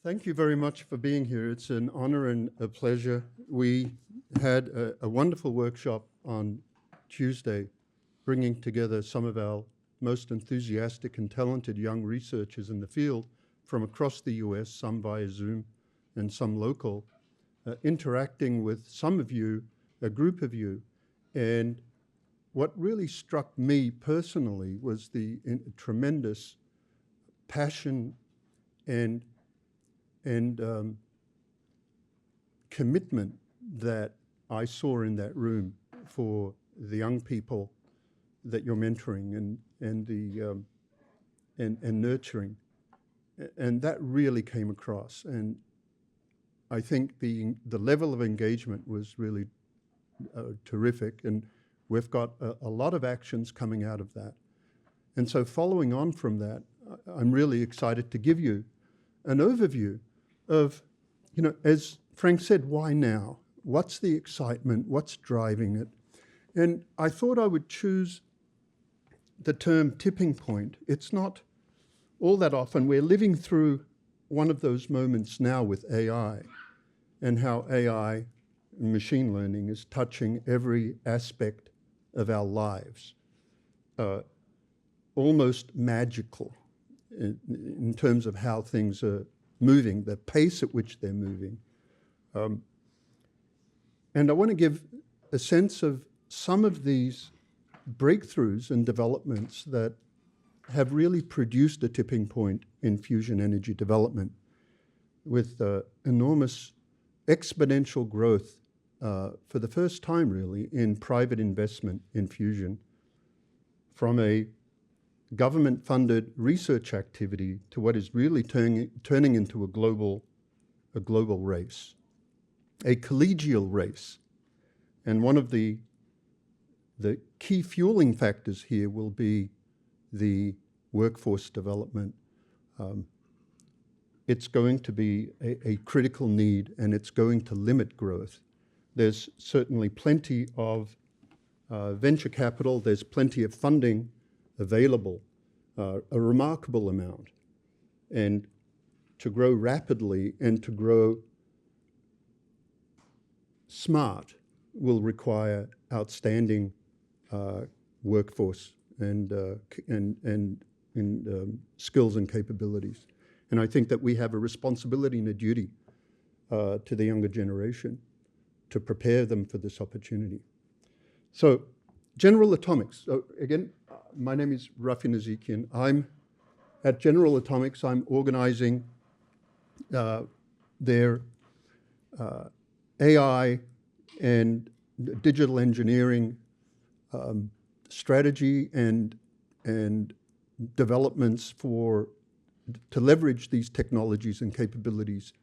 Thank you very much for being here. It's an honor and a pleasure. We had a wonderful workshop on Tuesday, bringing together some of our most enthusiastic and talented young researchers in the field from across the US, some via Zoom and some local, interacting with some of you, a group of you. And what really struck me personally was the tremendous passion and commitment that I saw in that room for the young people that you're mentoring and nurturing, and that really came across. And I think the level of engagement was really terrific, and we've got a lot of actions coming out of that. And so, following on from that, I'm really excited to give you an overview of, as Frank said, why now? What's the excitement? What's driving it? And I thought I would choose the term tipping point. It's not all that often. We're living through one of those moments now with AI, and how AI and machine learning is touching every aspect of our lives. Almost magical in terms of how things are moving, the pace at which they're moving. And I want to give a sense of some of these breakthroughs and developments that have really produced a tipping point in fusion energy development with enormous exponential growth for the first time really in private investment in fusion, from a government-funded research activity to what is really turning into a global race, a collegial race. And one of the key fueling factors here will be the workforce development. It's going to be a critical need, and it's going to limit growth. There's certainly plenty of venture capital, there's plenty of funding available, a remarkable amount. And to grow rapidly and to grow smart will require outstanding workforce and skills and capabilities. And I think that we have a responsibility and a duty to the younger generation to prepare them for this opportunity. So, General Atomics. So again, my name is Raffi Nazikian. I'm at General Atomics. I'm organizing their AI and digital engineering strategy and developments to leverage these technologies and capabilities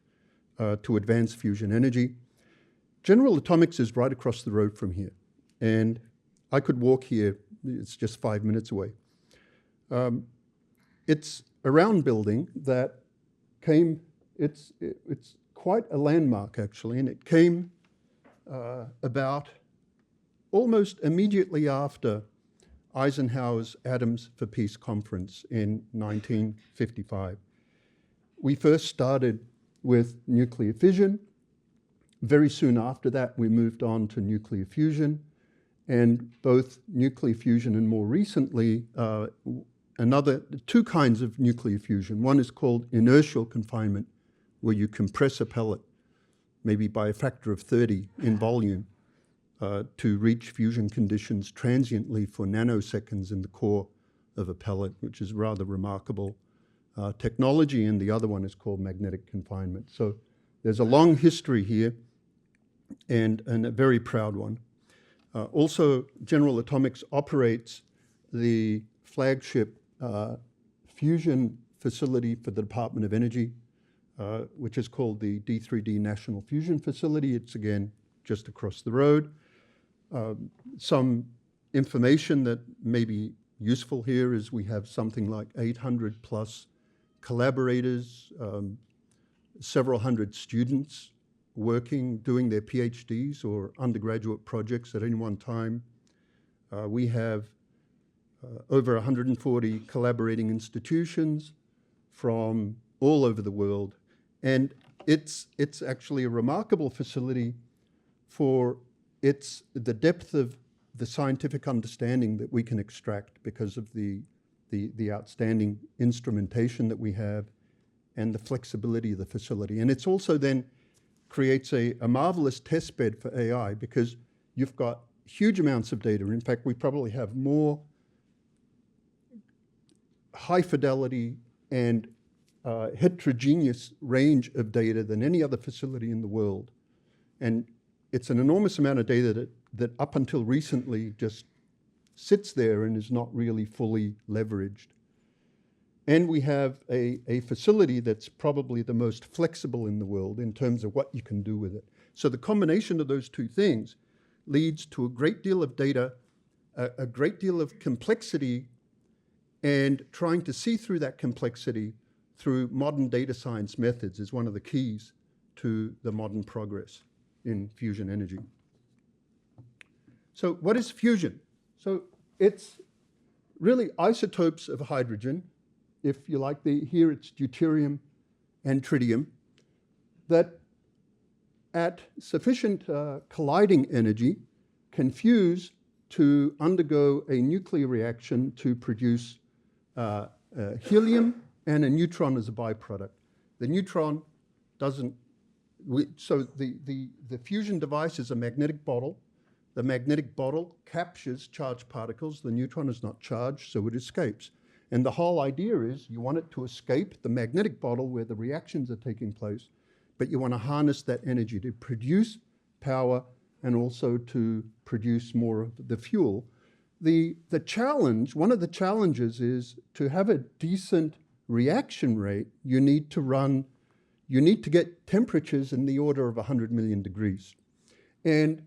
to advance fusion energy. General Atomics is right across the road from here, and I could walk here. It's just 5 minutes away. It's a round building that came. It's quite a landmark actually, and it came about almost immediately after Eisenhower's Atoms for Peace conference in 1955. We first started with nuclear fission. Very soon after that, we moved on to nuclear fusion, and both nuclear fusion and more recently, two kinds of nuclear fusion. One is called inertial confinement, where you compress a pellet, maybe by a factor of 30 in volume, to reach fusion conditions transiently for nanoseconds in the core of a pellet, which is rather remarkable technology, and the other one is called magnetic confinement. So there's a long history here, and a very proud one. Also, General Atomics operates the flagship fusion facility for the Department of Energy, which is called the D3D National Fusion Facility. It's again just across the road. Some information that may be useful here is we have something like 800 plus collaborators, several hundred students working, doing their PhDs or undergraduate projects at any one time. We have over 140 collaborating institutions from all over the world, And it's actually a remarkable facility for the depth of the scientific understanding that we can extract because of the outstanding instrumentation that we have and the flexibility of the facility. And it's also then creates a marvelous test bed for AI because you've got huge amounts of data. In fact, we probably have more high fidelity and heterogeneous range of data than any other facility in the world. And it's an enormous amount of data that up until recently just sits there and is not really fully leveraged. And we have a facility that's probably the most flexible in the world in terms of what you can do with it. So the combination of those two things leads to a great deal of data, a great deal of complexity, and trying to see through that complexity through modern data science methods is one of the keys to the modern progress in fusion energy. So what is fusion? So it's really isotopes of hydrogen. If you like, here it's deuterium and tritium, that at sufficient colliding energy can fuse to undergo a nuclear reaction to produce helium and a neutron as a byproduct. The neutron doesn't, so the fusion device is a magnetic bottle. The magnetic bottle captures charged particles. The neutron is not charged, so it escapes. And the whole idea is you want it to escape the magnetic bottle where the reactions are taking place, but you want to harness that energy to produce power and also to produce more of the fuel. The challenge, one of the challenges is to have a decent reaction rate, you need to get temperatures in the order of 100 million degrees. And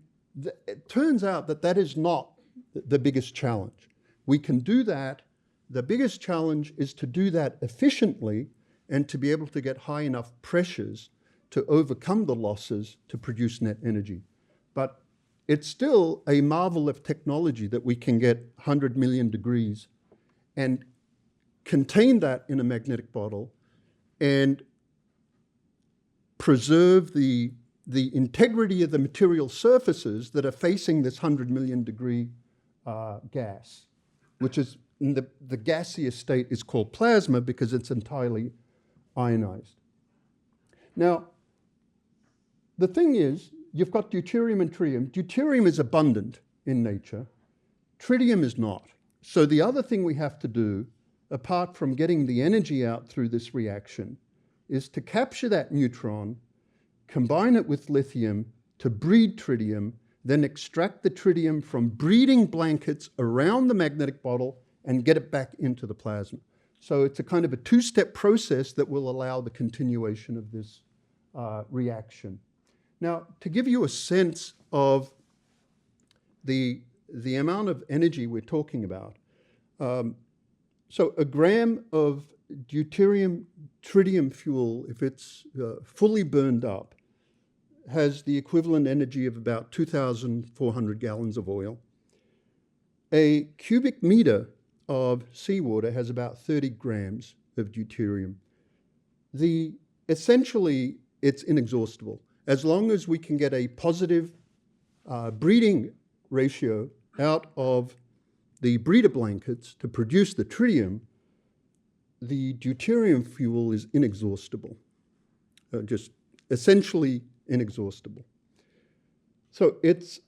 it turns out that that is not the biggest challenge. We can do that. The biggest challenge is to do that efficiently and to be able to get high enough pressures to overcome the losses to produce net energy. But it's still a marvel of technology that we can get 100 million degrees and contain that in a magnetic bottle and preserve the integrity of the material surfaces that are facing this 100 million degree gas, which is in the gaseous state is called plasma because it's entirely ionized. Now, the thing is, you've got deuterium and tritium. Deuterium is abundant in nature. Tritium is not. So the other thing we have to do, apart from getting the energy out through this reaction, is to capture that neutron, combine it with lithium to breed tritium, then extract the tritium from breeding blankets around the magnetic bottle and get it back into the plasma. So it's a kind of a two-step process that will allow the continuation of this reaction. Now, to give you a sense of the amount of energy we're talking about, so a gram of deuterium tritium fuel, if it's fully burned up, has the equivalent energy of about 2,400 gallons of oil. A cubic meter of seawater has about 30 grams of deuterium. Essentially, it's inexhaustible. As long as we can get a positive breeding ratio out of the breeder blankets to produce the tritium, the deuterium fuel is inexhaustible, just essentially inexhaustible. So it's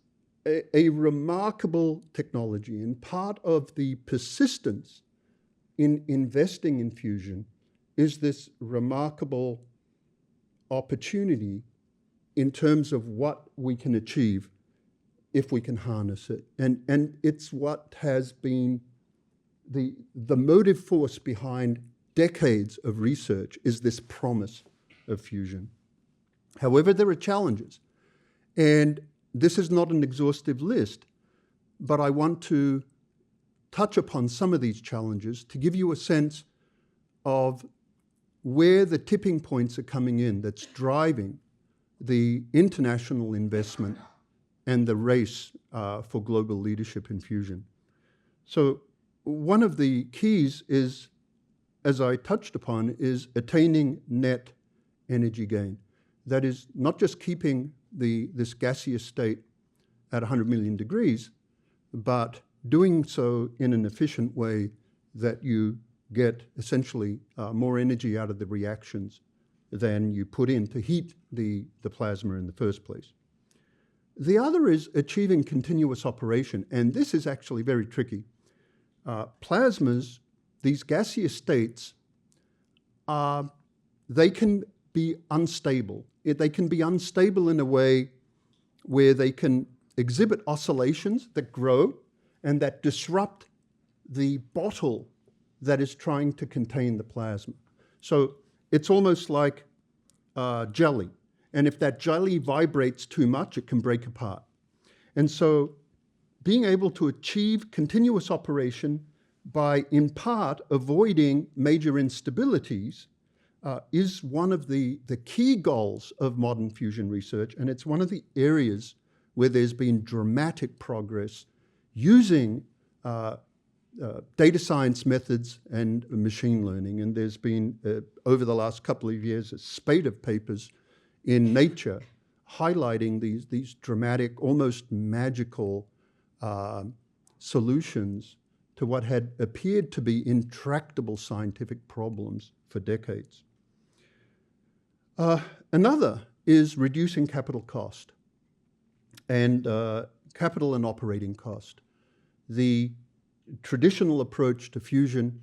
a remarkable technology, and part of the persistence in investing in fusion is this remarkable opportunity in terms of what we can achieve if we can harness it. And it's what has been the motive force behind decades of research is this promise of fusion. However, there are challenges. And this is not an exhaustive list, but I want to touch upon some of these challenges to give you a sense of where the tipping points are coming in that's driving the international investment and the race for global leadership in fusion. So one of the keys is, as I touched upon, is attaining net energy gain. That is not just keeping this gaseous state at 100 million degrees, but doing so in an efficient way that you get essentially more energy out of the reactions than you put in to heat the plasma in the first place. The other is achieving continuous operation, and this is actually very tricky. Plasmas, these gaseous states, they can be unstable. They can be unstable in a way where they can exhibit oscillations that grow and that disrupt the bottle that is trying to contain the plasma. So it's almost like jelly. And if that jelly vibrates too much, it can break apart. And so being able to achieve continuous operation by, in part, avoiding major instabilities is one of the key goals of modern fusion research, and it's one of the areas where there's been dramatic progress using data science methods and machine learning. And there's been, over the last couple of years, a spate of papers in Nature highlighting these dramatic, almost magical solutions to what had appeared to be intractable scientific problems for decades. Another is reducing capital cost and capital and operating cost. The traditional approach to fusion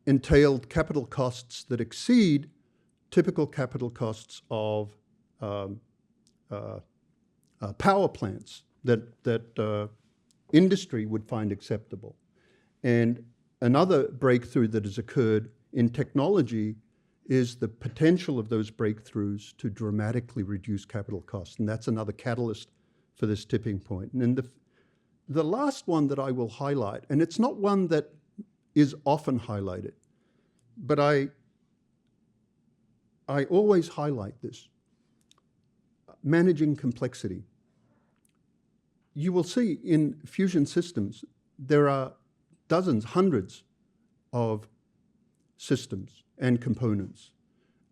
entailed capital costs that exceed typical capital costs of power plants that industry would find acceptable. And another breakthrough that has occurred in technology is the potential of those breakthroughs to dramatically reduce capital costs. And that's another catalyst for this tipping point. And then the last one that I will highlight, and it's not one that is often highlighted, but I always highlight this: managing complexity. You will see in fusion systems, there are dozens, hundreds of systems and components.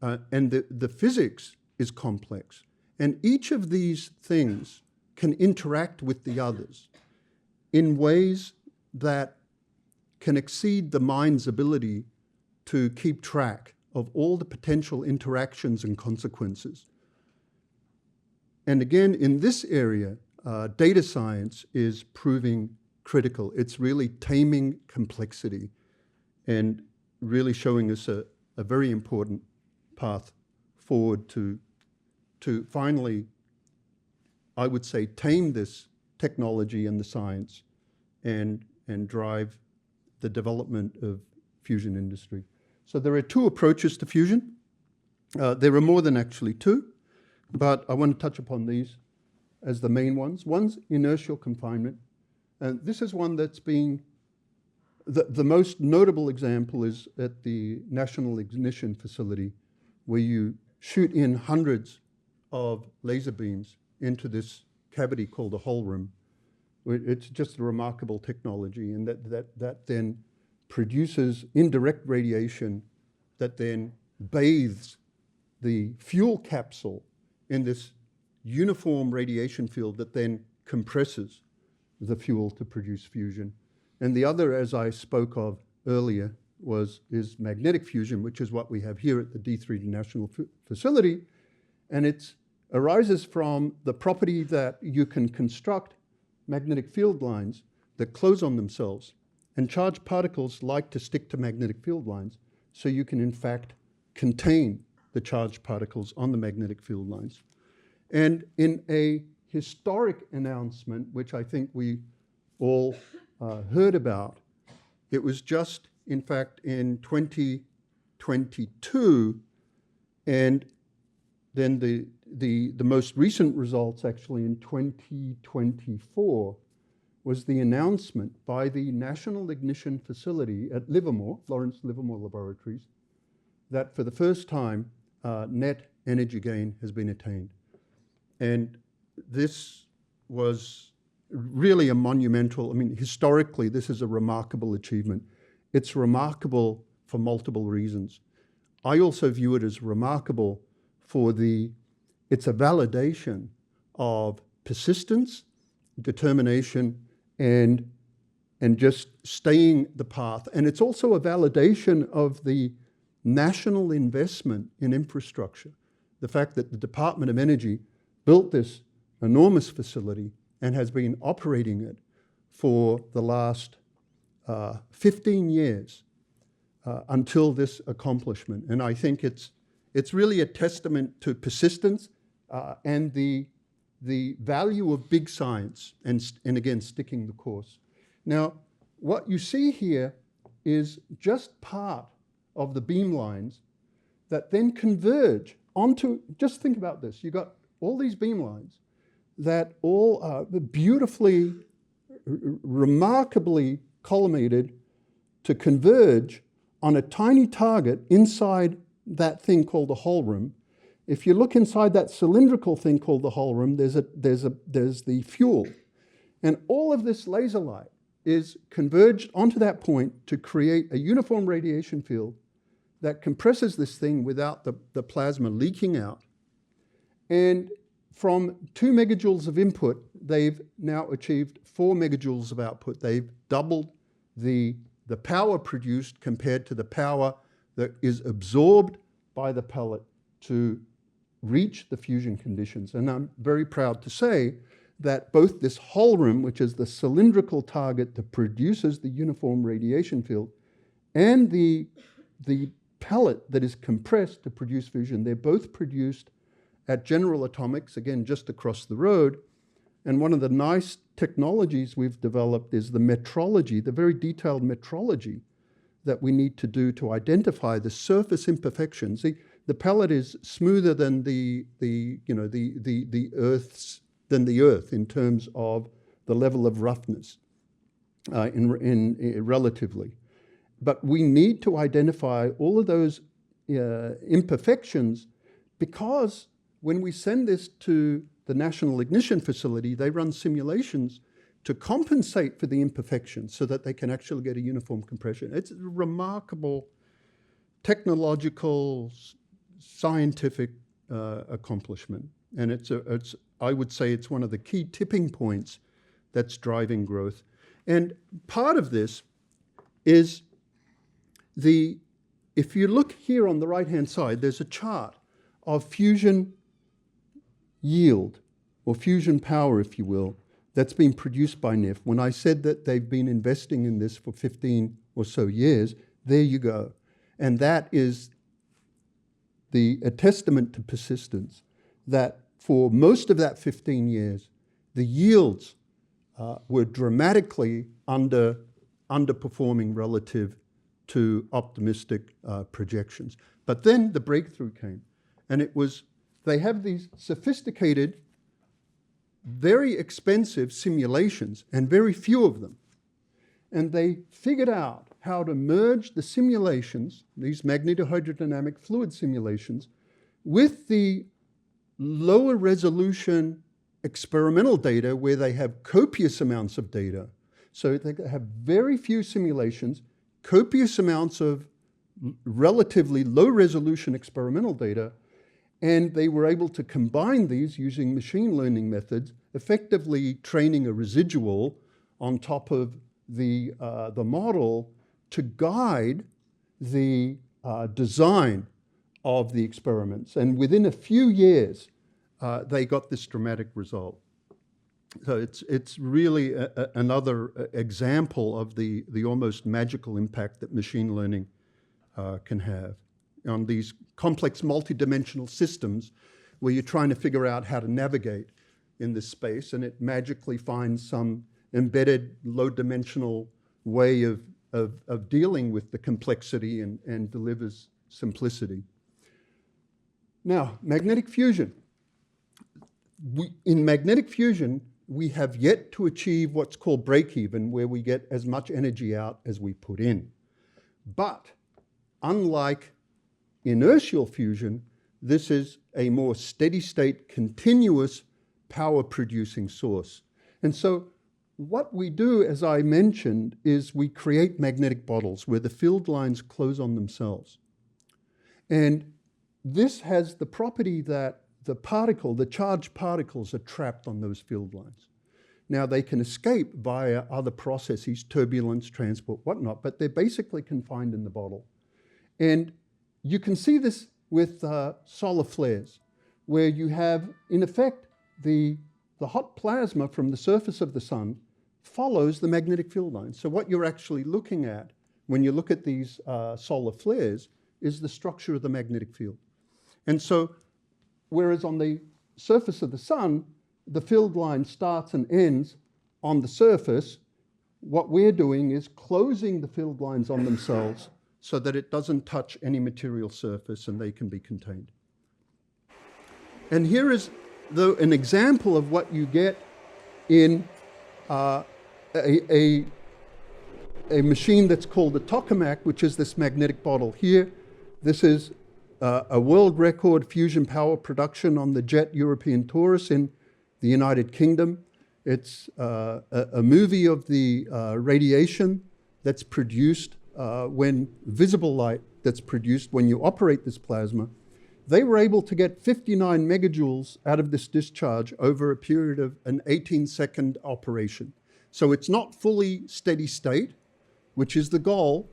And the physics is complex. And each of these things can interact with the others in ways that can exceed the mind's ability to keep track of all the potential interactions and consequences. And again, in this area, data science is proving critical. It's really taming complexity and really showing us a very important path forward to finally, I would say, tame this technology and the science and drive the development of fusion industry. So there are two approaches to fusion. There are more than actually two, but I want to touch upon these as the main ones. One's inertial confinement, and this is one that's being, the most notable example is at the National Ignition Facility, where you shoot in hundreds of laser beams into this cavity called the hull room. It's just a remarkable technology, and that then produces indirect radiation that then bathes the fuel capsule in this uniform radiation field that then compresses the fuel to produce fusion. And the other, as I spoke of earlier, is magnetic fusion, which is what we have here at the D3 National Facility. And it arises from the property that you can construct magnetic field lines that close on themselves. And charged particles like to stick to magnetic field lines, so you can in fact contain the charged particles on the magnetic field lines. And in a historic announcement, which I think we all heard about, it was just, in fact, in 2022, and then the most recent results actually in 2024 was the announcement by the National Ignition Facility at Livermore, Lawrence Livermore Laboratories, that for the first time, net energy gain has been attained. And this was really a monumental, I mean, historically, this is a remarkable achievement. It's remarkable for multiple reasons. I also view it as remarkable for it's a validation of persistence, determination, and just staying the path. And it's also a validation of the national investment in infrastructure. The fact that the Department of Energy built this enormous facility and has been operating it for the last 15 years until this accomplishment. And I think it's really a testament to persistence and the value of big science and again, sticking the course. Now, what you see here is just part of the beamlines that then converge onto, just think about this, you've got all these beamlines that all are beautifully, remarkably collimated to converge on a tiny target inside that thing called the hull room. If you look inside that cylindrical thing called the hull room, there's the fuel. And all of this laser light is converged onto that point to create a uniform radiation field that compresses this thing without the plasma leaking out. And from 2 megajoules of input, they've now achieved 4 megajoules of output. They've doubled the power produced compared to the power that is absorbed by the pellet to reach the fusion conditions. And I'm very proud to say that both this hull room, which is the cylindrical target that produces the uniform radiation field, and the pellet that is compressed to produce fusion, they're both produced at General Atomics, again, just across the road. And one of the nice technologies we've developed is the metrology, the very detailed metrology that we need to do to identify the surface imperfections. The pellet is smoother than the Earth in terms of the level of roughness relatively. But we need to identify all of those imperfections, because when we send this to the National Ignition Facility, they run simulations to compensate for the imperfections so that they can actually get a uniform compression. It's a remarkable technological, scientific accomplishment. And I would say it's one of the key tipping points that's driving growth. And part of this is if you look here on the right-hand side, there's a chart of fusion yield, or fusion power, if you will, that's been produced by NIF. When I said that they've been investing in this for 15 or so years, there you go. And that is a testament to persistence, that for most of that 15 years, the yields were dramatically underperforming relative to optimistic projections. But then the breakthrough came, and they have these sophisticated, very expensive simulations, and very few of them. And they figured out how to merge the simulations, these magnetohydrodynamic fluid simulations, with the lower resolution experimental data where they have copious amounts of data. So they have very few simulations, copious amounts of relatively low resolution experimental data, and they were able to combine these using machine learning methods, effectively training a residual on top of the model to guide the design of the experiments. And within a few years, they got this dramatic result. So it's really another example of the almost magical impact that machine learning can have on these complex multidimensional systems where you're trying to figure out how to navigate in this space, and it magically finds some embedded low-dimensional way of dealing with the complexity and delivers simplicity. Now, magnetic fusion. In magnetic fusion, we have yet to achieve what's called break-even, where we get as much energy out as we put in. But unlike inertial fusion, this is a more steady-state, continuous power-producing source. And so what we do, as I mentioned, is we create magnetic bottles where the field lines close on themselves. And this has the property that the charged particles are trapped on those field lines. Now, they can escape via other processes, turbulence, transport, whatnot, but they're basically confined in the bottle. And you can see this with solar flares, where you have, in effect, the hot plasma from the surface of the sun follows the magnetic field line. So what you're actually looking at when you look at these solar flares is the structure of the magnetic field. And so, whereas on the surface of the sun, the field line starts and ends on the surface, what we're doing is closing the field lines on themselves so that it doesn't touch any material surface and they can be contained. And here is an example of what you get in a machine that's called a tokamak, which is this magnetic bottle. Here, this is a world record fusion power production on the Jet European Taurus in the United Kingdom. It's a movie of the radiation that's produced when visible light that's produced when you operate this plasma. They were able to get 59 megajoules out of this discharge over a period of an 18-second operation. So it's not fully steady state, which is the goal,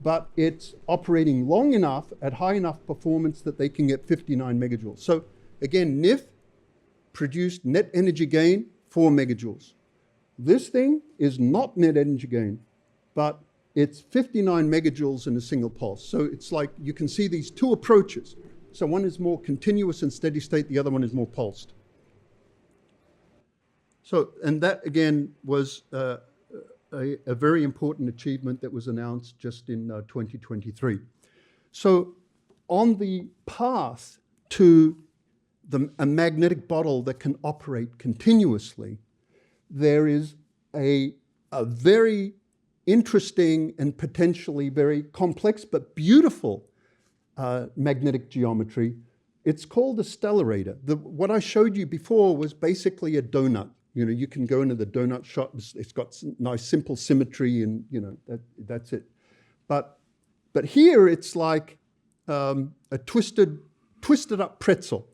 but it's operating long enough at high enough performance that they can get 59 megajoules. So again, NIF produced net energy gain 4 megajoules. This thing is not net energy gain, but it's 59 megajoules in a single pulse. So it's like you can see these two approaches. So one is more continuous and steady state, the other one is more pulsed. So, and that again was a very important achievement that was announced just in 2023. So on the path to a magnetic bottle that can operate continuously, there is a very interesting and potentially very complex but beautiful magnetic geometry. It's called a stellarator. What I showed you before was basically a donut. You know, you can go into the donut shop. It's got nice simple symmetry, and you know that's it. But here it's like a twisted up pretzel.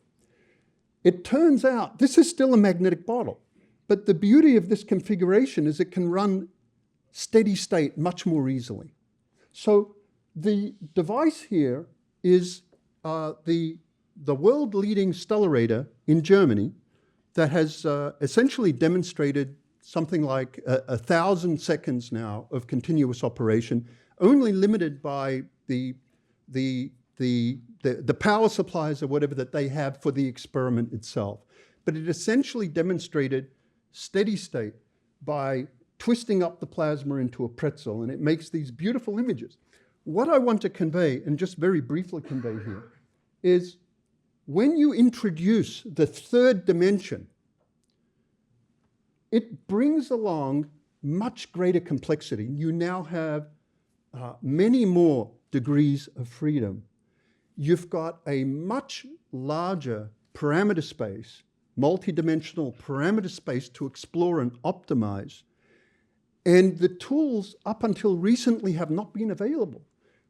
It turns out this is still a magnetic bottle, but the beauty of this configuration is it can run steady state much more easily. So the device here is the world-leading stellarator in Germany that has essentially demonstrated something like 1,000 seconds now of continuous operation, only limited by the power supplies or whatever that they have for the experiment itself. But it essentially demonstrated steady state by twisting up the plasma into a pretzel, and it makes these beautiful images. What I want to convey, and just very briefly convey here, is when you introduce the third dimension, it brings along much greater complexity. You now have many more degrees of freedom. You've got a much larger parameter space, multi-dimensional parameter space to explore and optimize. And the tools up until recently have not been available.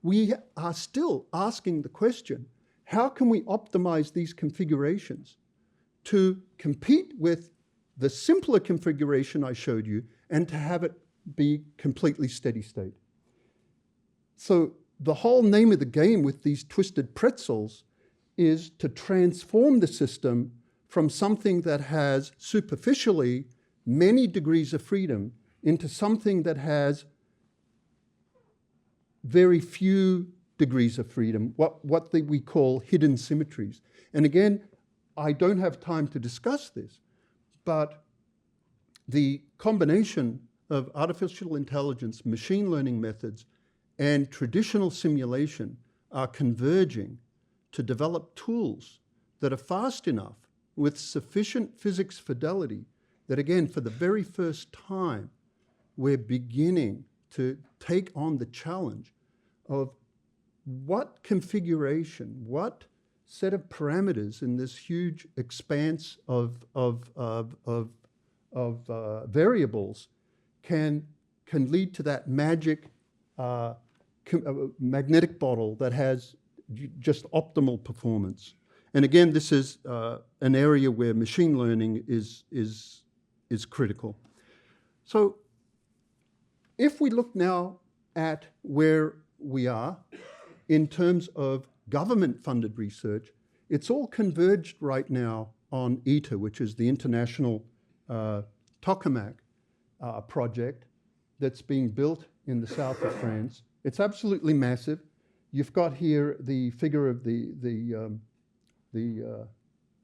We are still asking the question, how can we optimize these configurations to compete with the simpler configuration I showed you and to have it be completely steady state? So the whole name of the game with these twisted pretzels is to transform the system from something that has superficially many degrees of freedom into something that has very few degrees of freedom, what we call hidden symmetries. And again, I don't have time to discuss this, but the combination of artificial intelligence, machine learning methods, and traditional simulation are converging to develop tools that are fast enough with sufficient physics fidelity that, again, for the very first time, we're beginning to take on the challenge of what configuration, what set of parameters in this huge expanse of variables can lead to that magic magnetic bottle that has just optimal performance. And again, this is an area where machine learning is critical. So if we look now at where we are in terms of government-funded research, it's all converged right now on ITER, which is the International Tokamak project that's being built in the south of France. It's absolutely massive. You've got here the figure of the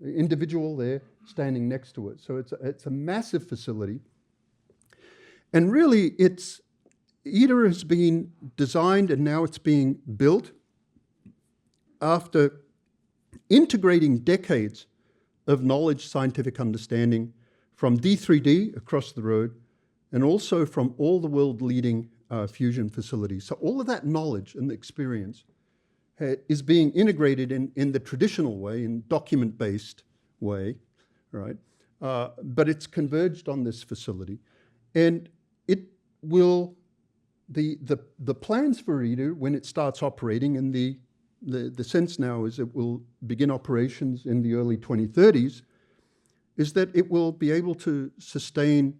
individual there standing next to it. So it's a massive facility. And really, ITER has been designed and now it's being built after integrating decades of knowledge, scientific understanding from D3D across the road and also from all the world-leading fusion facilities. So all of that knowledge and experience is being integrated in the traditional way, in document-based way, right? But it's converged on this facility. And it will, the plans for ITER, when it starts operating, and the sense now is it will begin operations in the early 2030s, is that it will be able to sustain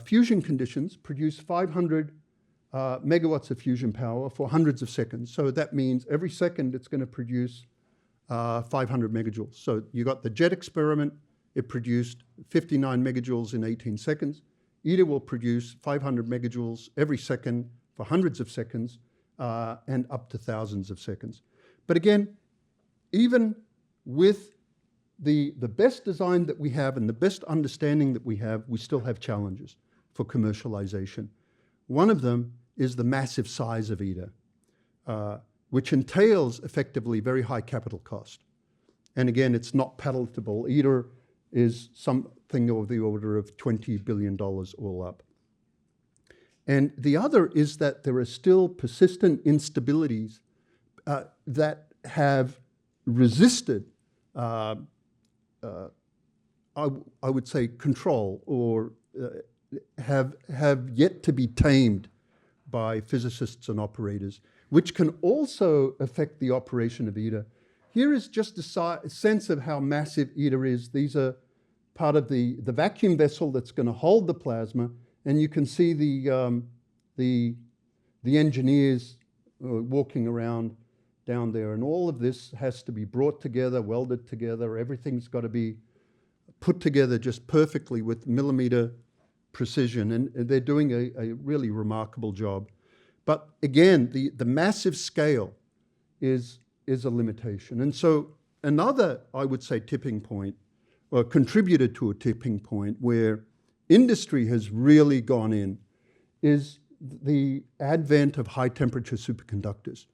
fusion conditions, produce 500 megawatts of fusion power for hundreds of seconds. So that means every second it's going to produce 500 megajoules. So you got the jet experiment, it produced 59 megajoules in 18 seconds. ITER will produce 500 megajoules every second for hundreds of seconds and up to thousands of seconds. But again, even with the best design that we have and the best understanding that we have, we still have challenges for commercialization. One of them is the massive size of ITER, which entails effectively very high capital cost. And again, it's not palatable. ITER is something of the order of $20 billion all up. And the other is that there are still persistent instabilities that have resisted, I would say, control, or have yet to be tamed by physicists and operators, which can also affect the operation of ITER. Here is just a sense of how massive ITER is. These are part of the vacuum vessel that's going to hold the plasma, and you can see the engineers walking around down there, and all of this has to be brought together, welded together. Everything's got to be put together just perfectly with millimeter precision, and they're doing a really remarkable job. But again, the massive scale is a limitation. And so another, I would say, tipping point, or contributed to a tipping point where industry has really gone in, is the advent of high temperature superconductors.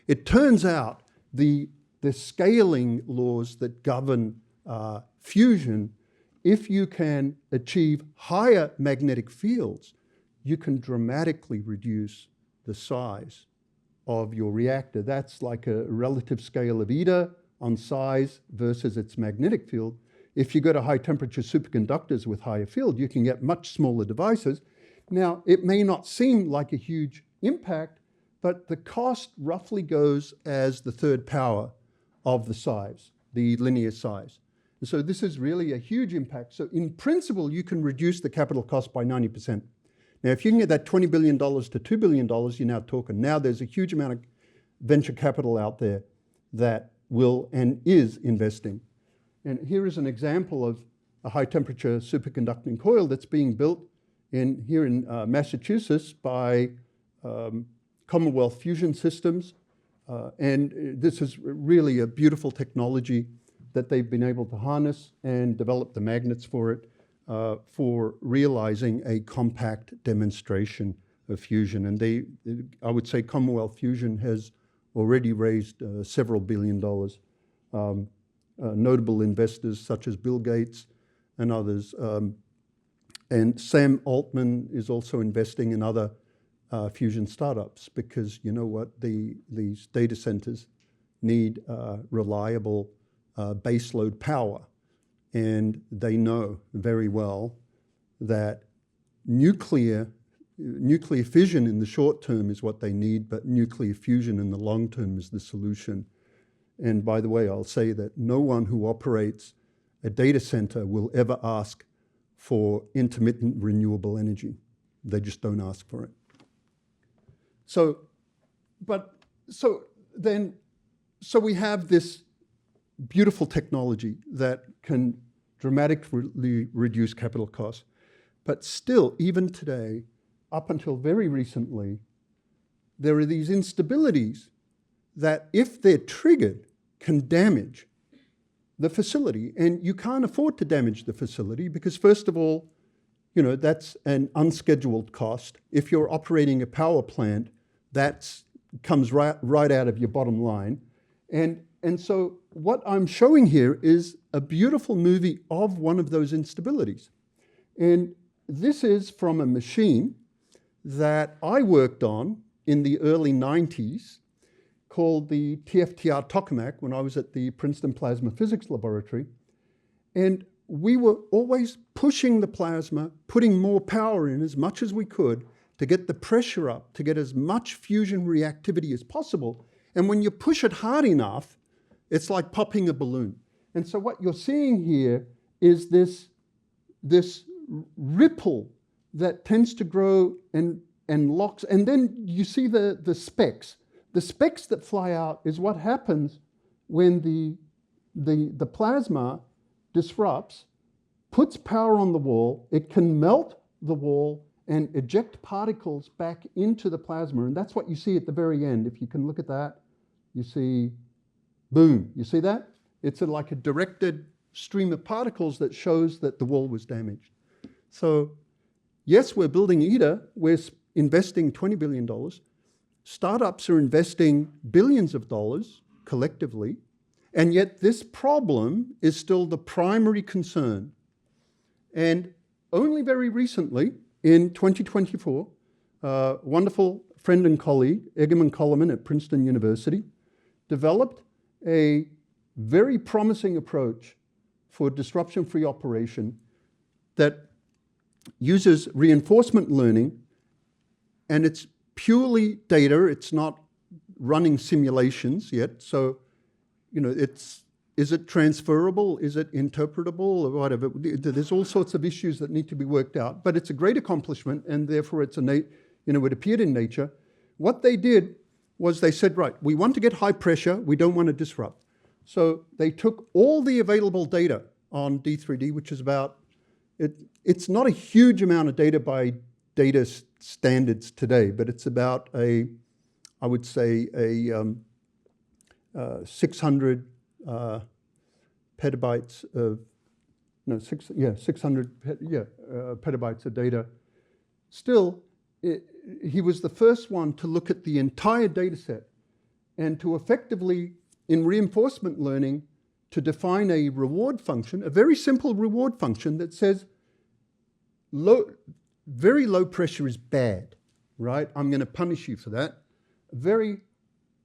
It turns out the scaling laws that govern fusion, if you can achieve higher magnetic fields, you can dramatically reduce the size of your reactor. That's like a relative scale of ITER on size versus its magnetic field. If you go to high temperature superconductors with higher field, you can get much smaller devices. Now, it may not seem like a huge impact, but the cost roughly goes as the third power of the size, the linear size. And so this is really a huge impact. So in principle, you can reduce the capital cost by 90%. Now, if you can get that $20 billion to $2 billion, you're now talking. Now there's a huge amount of venture capital out there that will and is investing. And here is an example of a high temperature superconducting coil that's being built here in Massachusetts by Commonwealth Fusion Systems. And this is really a beautiful technology that they've been able to harness and develop the magnets for it for realizing a compact demonstration of fusion. And I would say Commonwealth Fusion has already raised several $billion. Notable investors such as Bill Gates and others. And Sam Altman is also investing in other fusion startups because you know what, these data centers need reliable baseload power. And they know very well that nuclear fission in the short term is what they need, but nuclear fusion in the long term is the solution And by the way, I'll say that no one who operates a data center will ever ask for intermittent renewable energy. They just don't ask for it. So we have this beautiful technology that can dramatically reduce capital costs. But still, even today, up until very recently, there are these instabilities that, if they're triggered, can damage the facility. And you can't afford to damage the facility because, first of all, you know, that's an unscheduled cost. If you're operating a power plant, that comes right out of your bottom line. And so what I'm showing here is a beautiful movie of one of those instabilities. And this is from a machine that I worked on in the early 90s called the TFTR tokamak when I was at the Princeton Plasma Physics Laboratory. And we were always pushing the plasma, putting more power in as much as we could to get the pressure up, to get as much fusion reactivity as possible. And when you push it hard enough, it's like popping a balloon. And so what you're seeing here is this ripple that tends to grow and locks. And then you see the specks. The specks that fly out is what happens when the plasma disrupts, puts power on the wall. It can melt the wall and eject particles back into the plasma. And that's what you see at the very end. If you can look at that, you see, boom. You see that? It's like a directed stream of particles that shows that the wall was damaged. So yes, we're building ITER. We're investing $20 billion. Startups are investing billions of dollars collectively. And yet this problem is still the primary concern. And only very recently, in 2024, wonderful friend and colleague, Egerman Coleman at Princeton University, developed a very promising approach for disruption-free operation that uses reinforcement learning, and it's purely data. It's not running simulations yet. So, you know, is it transferable? Is it interpretable or whatever? There's all sorts of issues that need to be worked out, but it's a great accomplishment, and therefore it's it appeared in Nature. What they did was they said, right, we want to get high pressure, we don't want to disrupt. So they took all the available data on D3D, which is about, it's not a huge amount of data by data standards today, but it's about I would say 600 petabytes of, 600 petabytes of data. Still, he was the first one to look at the entire data set and to effectively, in reinforcement learning, to define a reward function, a very simple reward function that says very low pressure is bad, right? I'm going to punish you for that. Very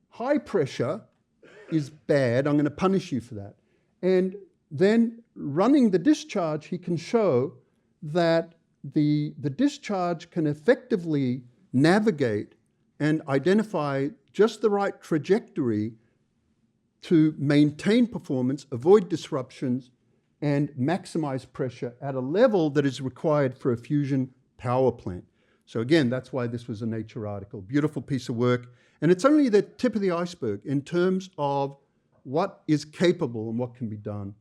high pressure is bad. I'm going to punish you for that. And then running the discharge, he can show that the discharge can effectively navigate and identify just the right trajectory to maintain performance, avoid disruptions, and maximize pressure at a level that is required for a fusion power plant. So again, that's why this was a Nature article. Beautiful piece of work. And it's only the tip of the iceberg in terms of what is capable and what can be done.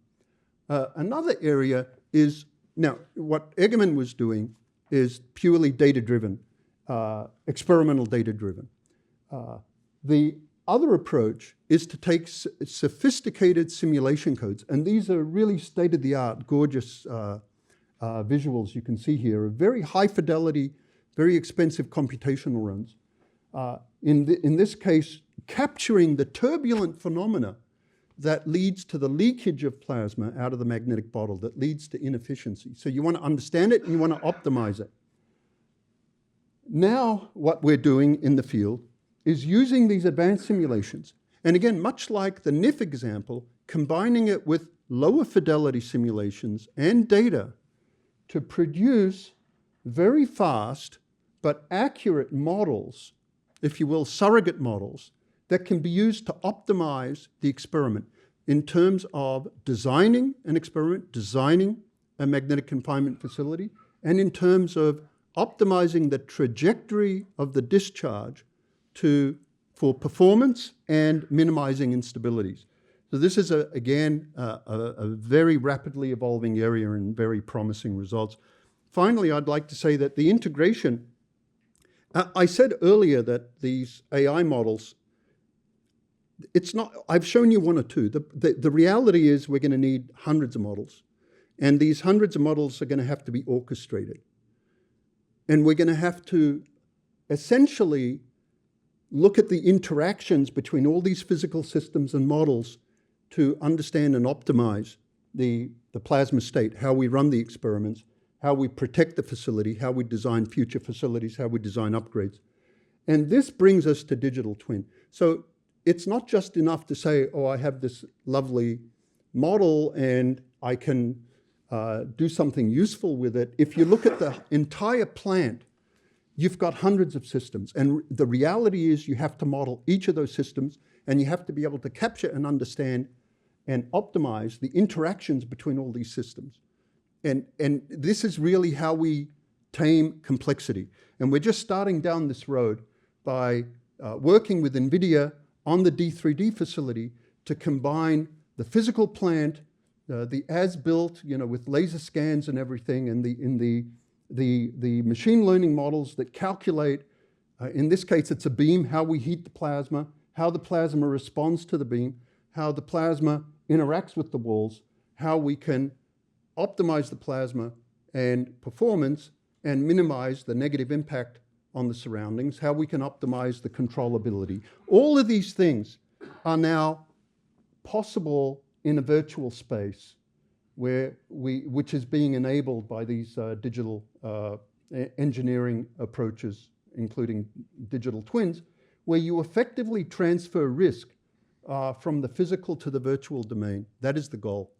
Another area is, now, what Egerman was doing is purely data-driven, experimental data-driven. The other approach is to take sophisticated simulation codes, and these are really state-of-the-art, gorgeous visuals you can see here, of very high fidelity, very expensive computational runs. In this case, capturing the turbulent phenomena that leads to the leakage of plasma out of the magnetic bottle, that leads to inefficiency. So you want to understand it and you want to optimize it. Now what we're doing in the field is using these advanced simulations, and again, much like the NIF example, combining it with lower fidelity simulations and data to produce very fast but accurate models, if you will, surrogate models, that can be used to optimize the experiment in terms of designing an experiment, designing a magnetic confinement facility, and in terms of optimizing the trajectory of the discharge for performance and minimizing instabilities. So this is, again, a very rapidly evolving area and very promising results. Finally, I'd like to say that the integration, I said earlier that these AI models, it's not, I've shown you one or two. The reality is we're going to need hundreds of models. And these hundreds of models are going to have to be orchestrated. And we're going to have to essentially look at the interactions between all these physical systems and models to understand and optimize the plasma state, how we run the experiments, how we protect the facility, how we design future facilities, how we design upgrades. And this brings us to digital twin. So it's not just enough to say, oh, I have this lovely model and I can do something useful with it. If you look at the entire plant, you've got hundreds of systems. And the reality is you have to model each of those systems, and you have to be able to capture and understand and optimize the interactions between all these systems. And this is really how we tame complexity. And we're just starting down this road by working with NVIDIA on the D3D facility to combine the physical plant, the as-built, with laser scans and everything, and the machine learning models that calculate, in this case it's a beam, how we heat the plasma, how the plasma responds to the beam, how the plasma interacts with the walls, how we can optimize the plasma and performance and minimize the negative impact on the surroundings, how we can optimize the controllability. All of these things are now possible in a virtual space which is being enabled by these digital engineering approaches, including digital twins, where you effectively transfer risk from the physical to the virtual domain. That is the goal.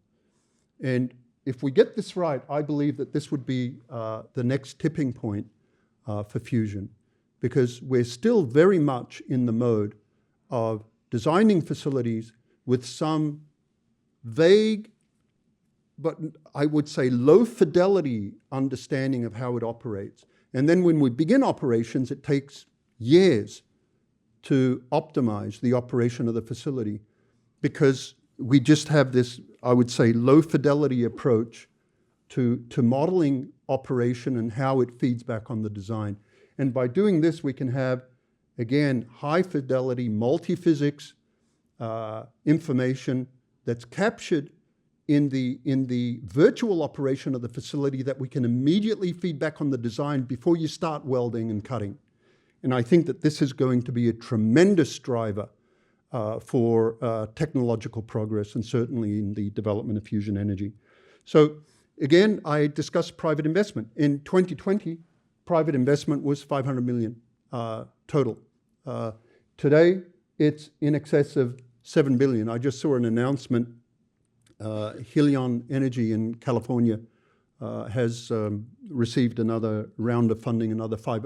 And if we get this right, I believe that this would be the next tipping point for fusion, because we're still very much in the mode of designing facilities with some vague, but I would say low fidelity understanding of how it operates. And then when we begin operations, it takes years to optimize the operation of the facility, because we just have this, I would say, low fidelity approach to modeling operation and how it feeds back on the design. And by doing this, we can have, again, high fidelity, multi-physics information that's captured in the virtual operation of the facility that we can immediately feed back on the design before you start welding and cutting. And I think that this is going to be a tremendous driver for technological progress, and certainly in the development of fusion energy. So again, I discussed private investment. In 2020, private investment was $500 million total. Today, it's in excess of $7 billion. I just saw an announcement. Helion Energy in California has received another round of funding,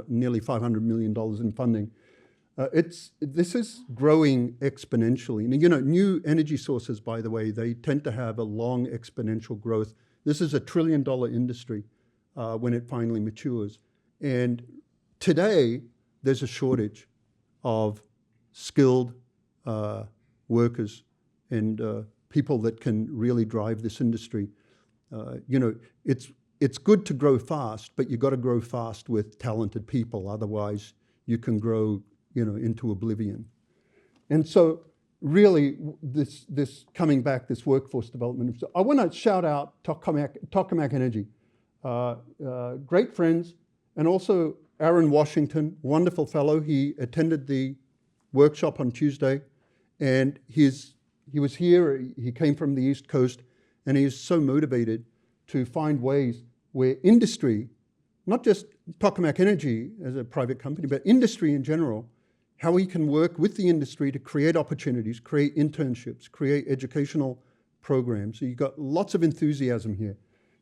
nearly $500 million in funding. This is growing exponentially. And, new energy sources, by the way, they tend to have a long exponential growth. This is a $1 trillion industry when it finally matures. And today, there's a shortage of skilled workers and people that can really drive this industry. It's good to grow fast, but you've got to grow fast with talented people. Otherwise, you can grow, into oblivion. And so, really, this coming back, this workforce development. I want to shout out Tokamak Energy, great friends, and also Aaron Washington, wonderful fellow. He attended the workshop on Tuesday, and he was here. He came from the East Coast, and he is so motivated to find ways where industry, not just Tokamak Energy as a private company, but industry in general, how we can work with the industry to create opportunities, create internships, create educational programs. So you've got lots of enthusiasm here.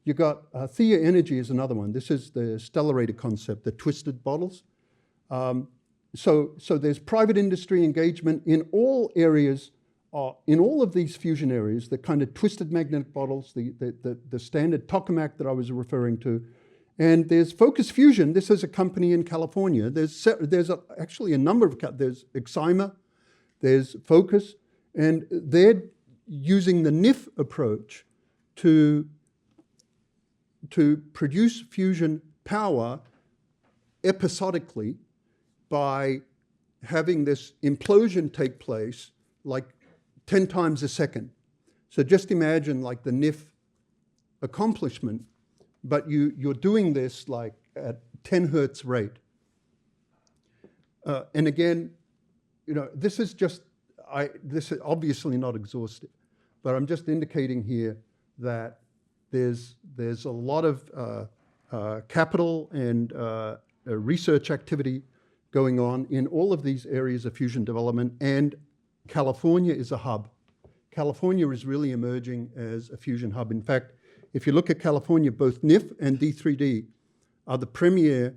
You've got Thea Energy is another one. This is the stellarator concept, the twisted bottles. so there's private industry engagement in all areas, in all of these fusion areas, the kind of twisted magnetic bottles, the standard tokamak that I was referring to. And there's Focus Fusion. This is a company in California. There's actually a number of, there's Exima, there's Focus, and they're using the NIF approach to produce fusion power episodically by having this implosion take place like 10 times a second. So just imagine like the NIF accomplishment, but you're doing this like at 10 hertz rate. And again, this is obviously not exhaustive, but I'm just indicating here that there's a lot of capital and research activity going on in all of these areas of fusion development, and California is a hub. California is really emerging as a fusion hub. In fact, if you look at California, both NIF and D3D are the premier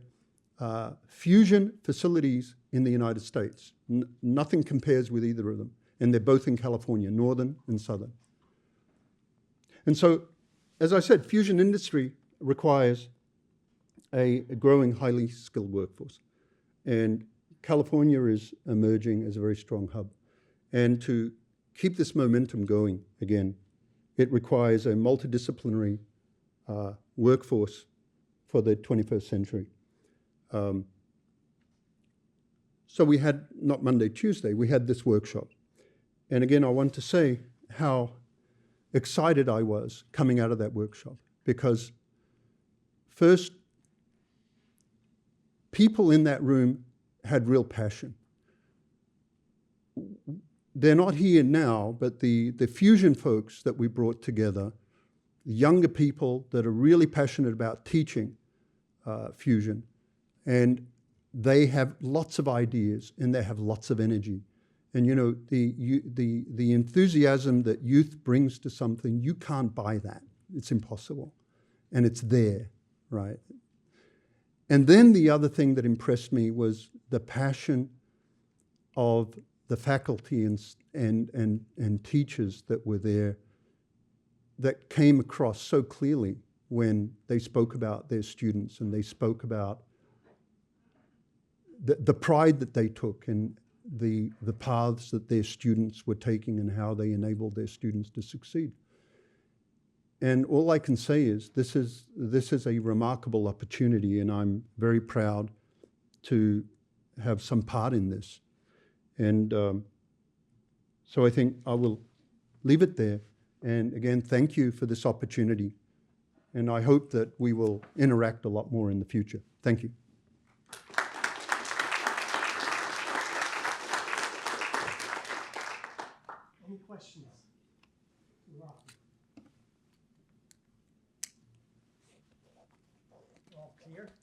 fusion facilities in the United States. Nothing compares with either of them. And they're both in California, northern and southern. And so, as I said, fusion industry requires a growing, highly skilled workforce. And California is emerging as a very strong hub. And to keep this momentum going, again, it requires a multidisciplinary workforce for the 21st century. So we had, not Monday, Tuesday, we had this workshop. And again, I want to say how excited I was coming out of that workshop, because first, people in that room had real passion. They're not here now, but the fusion folks that we brought together, the younger people that are really passionate about teaching fusion, and they have lots of ideas and they have lots of energy. And the enthusiasm that youth brings to something, you can't buy that. It's impossible. And it's there, right? And then the other thing that impressed me was the passion of the faculty and teachers that were there, that came across so clearly when they spoke about their students, and they spoke about the pride that they took and the paths that their students were taking and how they enabled their students to succeed. And all I can say is this is a remarkable opportunity, and I'm very proud to have some part in this. And so I think I will leave it there. And again, thank you for this opportunity. And I hope that we will interact a lot more in the future. Thank you. Any questions? All clear.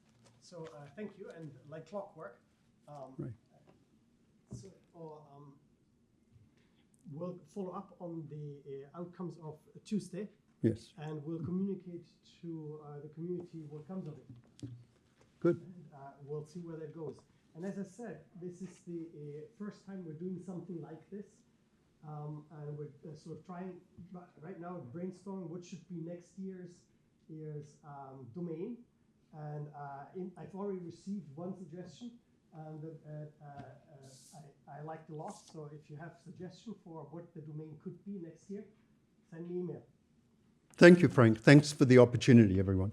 So thank you. And like clockwork, Right. so, we'll follow up on the outcomes of Tuesday. Yes. And we'll communicate to the community what comes of it. Good. And we'll see where that goes. And as I said, this is the first time we're doing something like this. And we're sort of trying right now brainstorm what should be next year's domain. And I've already received one suggestion that I liked a lot. So if you have suggestion for what the domain could be next year, send me an email. Thank you, Frank. Thanks for the opportunity, everyone.